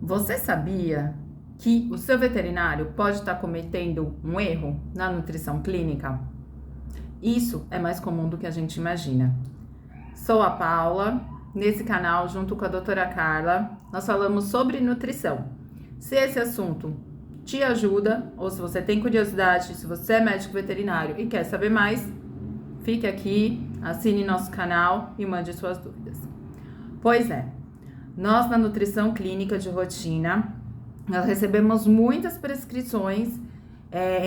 Você sabia que o seu veterinário pode estar cometendo um erro na nutrição clínica? Isso é mais comum do que a gente imagina. Sou a Paula, nesse canal, junto com a doutora Carla, nós falamos sobre nutrição. Se esse assunto te ajuda, ou se você tem curiosidade, se você é médico veterinário e quer saber mais, fique aqui, assine nosso canal e mande suas dúvidas. Pois é, nós na nutrição clínica de rotina, nós recebemos muitas prescrições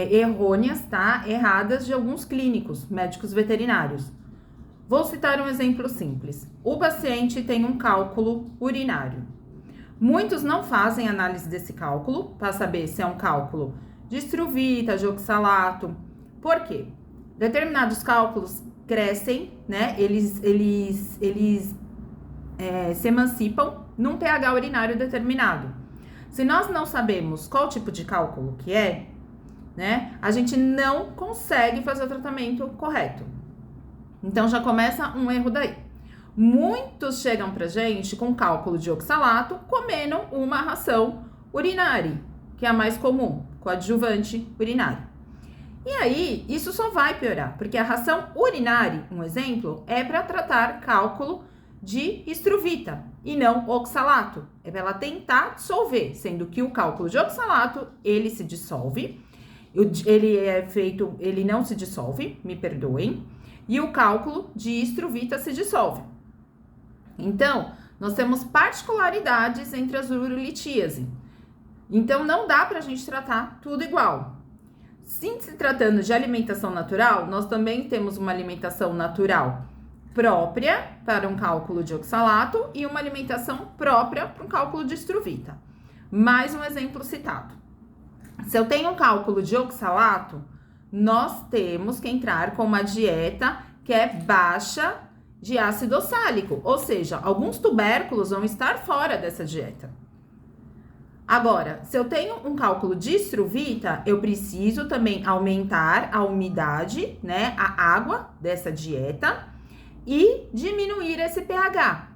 errôneas, tá? Erradas de alguns clínicos, médicos veterinários. Vou citar um exemplo simples. O paciente tem um cálculo urinário. Muitos não fazem análise desse cálculo para saber se é um cálculo de estruvita, de oxalato. Por quê? Determinados cálculos crescem, né? Eles se emancipam num pH urinário determinado. Se nós não sabemos qual tipo de cálculo que é, né, a gente não consegue fazer o tratamento correto. Então já começa um erro daí. Muitos chegam pra gente com cálculo de oxalato comendo uma ração urinária, que é a mais comum, coadjuvante urinário. E aí, isso só vai piorar, porque a ração urinária, um exemplo, é para tratar cálculo de estruvita e não oxalato. É para ela tentar dissolver, sendo que o cálculo de oxalato, ele se dissolve, ele não se dissolve, me perdoem, e o cálculo de estruvita se dissolve. Então, nós temos particularidades entre as urolitíase. Então, não dá pra gente tratar tudo igual. Se tratando de alimentação natural, nós também temos uma alimentação natural própria para um cálculo de oxalato e uma alimentação própria para um cálculo de estruvita. Mais um exemplo citado. Se eu tenho um cálculo de oxalato, nós temos que entrar com uma dieta que é baixa de ácido oxálico, ou seja, alguns tubérculos vão estar fora dessa dieta. Agora, se eu tenho um cálculo de estruvita, eu preciso também aumentar a umidade, né, a água dessa dieta e diminuir esse pH.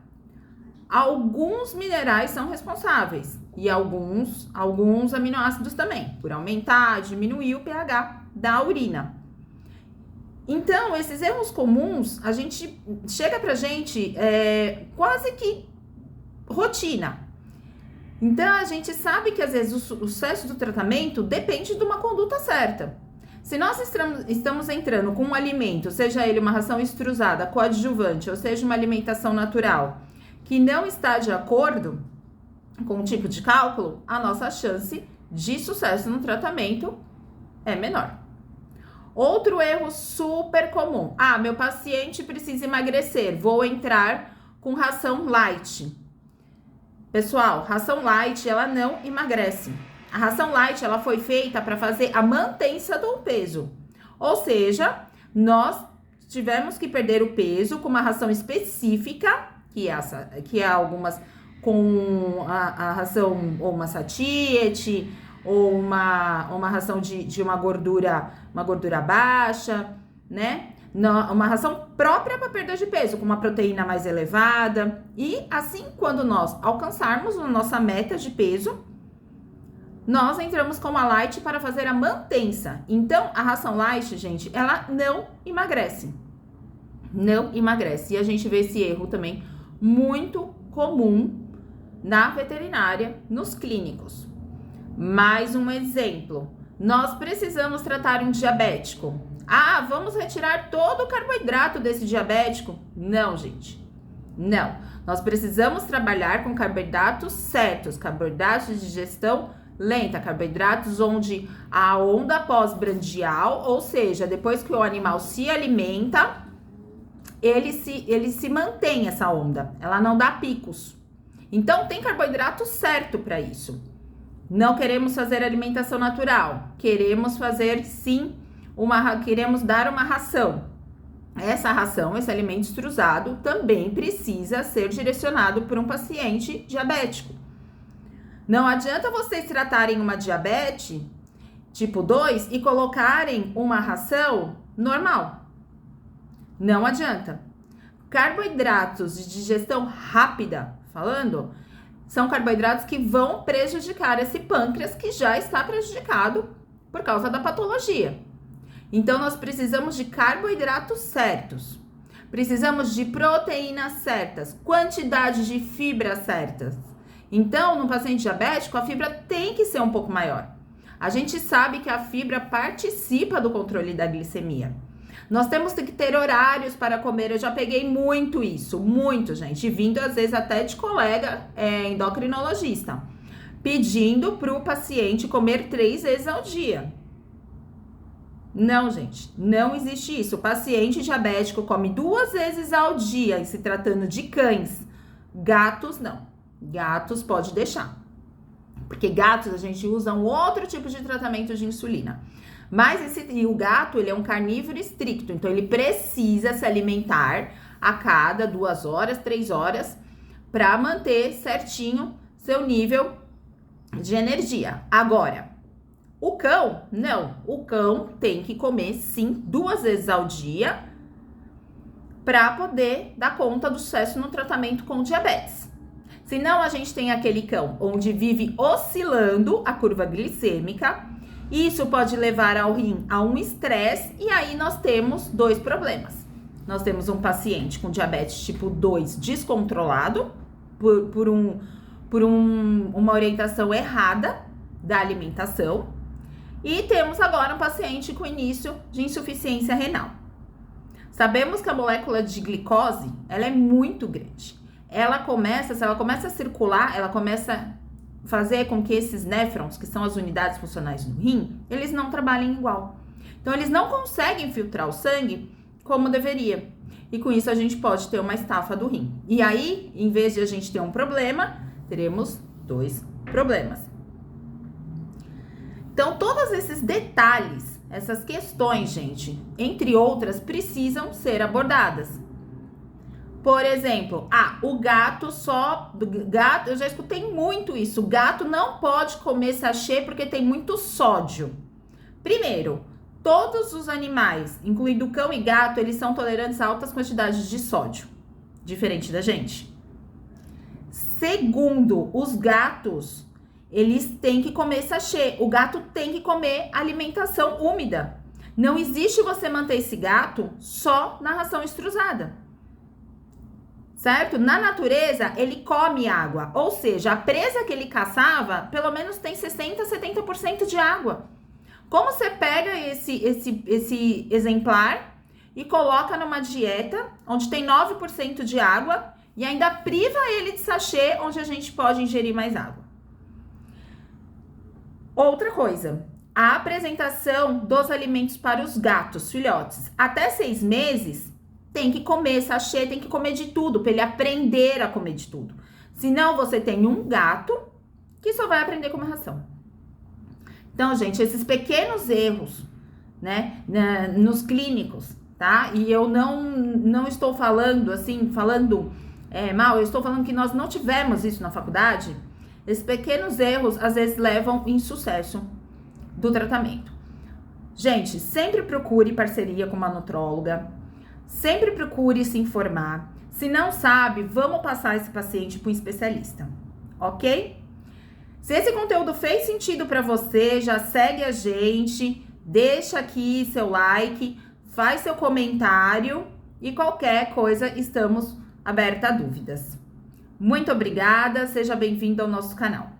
Alguns minerais são responsáveis e alguns aminoácidos também, por aumentar, diminuir o pH da urina. Então, esses erros comuns, a gente chega pra gente quase que rotina. Então, a gente sabe que às vezes o sucesso do tratamento depende de uma conduta certa. Se nós estamos entrando com um alimento, seja ele uma ração extrusada, coadjuvante, ou seja uma alimentação natural, que não está de acordo com o tipo de cálculo, a nossa chance de sucesso no tratamento é menor. Outro erro super comum. Meu paciente precisa emagrecer, vou entrar com ração light. Pessoal, ração light, ela não emagrece. A ração light, ela foi feita para fazer a manutenção do peso. Ou seja, nós tivemos que perder o peso com uma ração específica, que é algumas com a ração ou uma satiete, ou uma ração de uma gordura baixa, né? Uma ração própria para perda de peso, com uma proteína mais elevada. E assim, quando nós alcançarmos a nossa meta de peso, nós entramos com a light para fazer a manutenção. Então, a ração light, gente, ela não emagrece. Não emagrece. E a gente vê esse erro também muito comum na veterinária, nos clínicos. Mais um exemplo. Nós precisamos tratar um diabético. Vamos retirar todo o carboidrato desse diabético? Não, gente. Não. Nós precisamos trabalhar com carboidratos certos, carboidratos de digestão lenta, carboidratos onde a onda pós-brandial, ou seja, depois que o animal se alimenta, ele se mantém essa onda, ela não dá picos. Então, tem carboidrato certo para isso. Não queremos fazer alimentação natural, queremos fazer sim, queremos dar uma ração. Essa ração, esse alimento extrusado, também precisa ser direcionado para um paciente diabético. Não adianta vocês tratarem uma diabetes tipo 2 e colocarem uma ração normal. Não adianta. Carboidratos de digestão rápida, falando, são carboidratos que vão prejudicar esse pâncreas que já está prejudicado por causa da patologia. Então, nós precisamos de carboidratos certos, precisamos de proteínas certas, quantidade de fibras certas. Então, no paciente diabético, a fibra tem que ser um pouco maior. A gente sabe que a fibra participa do controle da glicemia. Nós temos que ter horários para comer. Eu já peguei muito isso, muito, gente, vindo às vezes até de colega endocrinologista, pedindo para o paciente comer 3 vezes ao dia. Não, gente, não existe isso. O paciente diabético come 2 vezes ao dia, e se tratando de cães. Gatos, não. Gatos pode deixar. Porque gatos a gente usa um outro tipo de tratamento de insulina. Mas o gato, ele é um carnívoro estricto, então ele precisa se alimentar a cada 2 horas, 3 horas, para manter certinho seu nível de energia. Agora, o cão, não. O cão tem que comer, sim, 2 vezes ao dia para poder dar conta do sucesso no tratamento com diabetes. Senão, a gente tem aquele cão onde vive oscilando a curva glicêmica. Isso pode levar ao rim a um estresse e aí nós temos 2 problemas. Nós temos um paciente com diabetes tipo 2 descontrolado por uma orientação errada da alimentação. E temos agora um paciente com início de insuficiência renal. Sabemos que a molécula de glicose, ela é muito grande. Se ela começa a circular, ela começa a fazer com que esses néfrons, que são as unidades funcionais no rim, eles não trabalhem igual. Então, eles não conseguem filtrar o sangue como deveria. E com isso, a gente pode ter uma estafa do rim. E aí, em vez de a gente ter um problema, teremos 2 problemas. Então, todos esses detalhes, essas questões, gente, entre outras, precisam ser abordadas. Por exemplo, o gato eu já escutei muito isso, o gato não pode comer sachê porque tem muito sódio. Primeiro, todos os animais, incluindo cão e gato, eles são tolerantes a altas quantidades de sódio, diferente da gente. Segundo, os gatos, eles têm que comer sachê, o gato tem que comer alimentação úmida. Não existe você manter esse gato só na ração extrusada. Certo? Na natureza, ele come água, ou seja, a presa que ele caçava, pelo menos tem 60%, 70% de água. Como você pega esse exemplar e coloca numa dieta onde tem 9% de água e ainda priva ele de sachê, onde a gente pode ingerir mais água? Outra coisa, a apresentação dos alimentos para os gatos, filhotes, até 6 meses, tem que comer sachê, tem que comer de tudo, para ele aprender a comer de tudo. Senão, você tem um gato que só vai aprender com uma ração. Então, gente, esses pequenos erros, né, nos clínicos, tá? E eu não estou falando, assim, mal, eu estou falando que nós não tivemos isso na faculdade. Esses pequenos erros, às vezes, levam em sucesso do tratamento. Gente, sempre procure parceria com uma nutróloga. Sempre procure se informar. Se não sabe, vamos passar esse paciente para um especialista, ok? Se esse conteúdo fez sentido para você, já segue a gente, deixa aqui seu like, faz seu comentário e qualquer coisa, estamos aberta a dúvidas. Muito obrigada, seja bem-vindo ao nosso canal.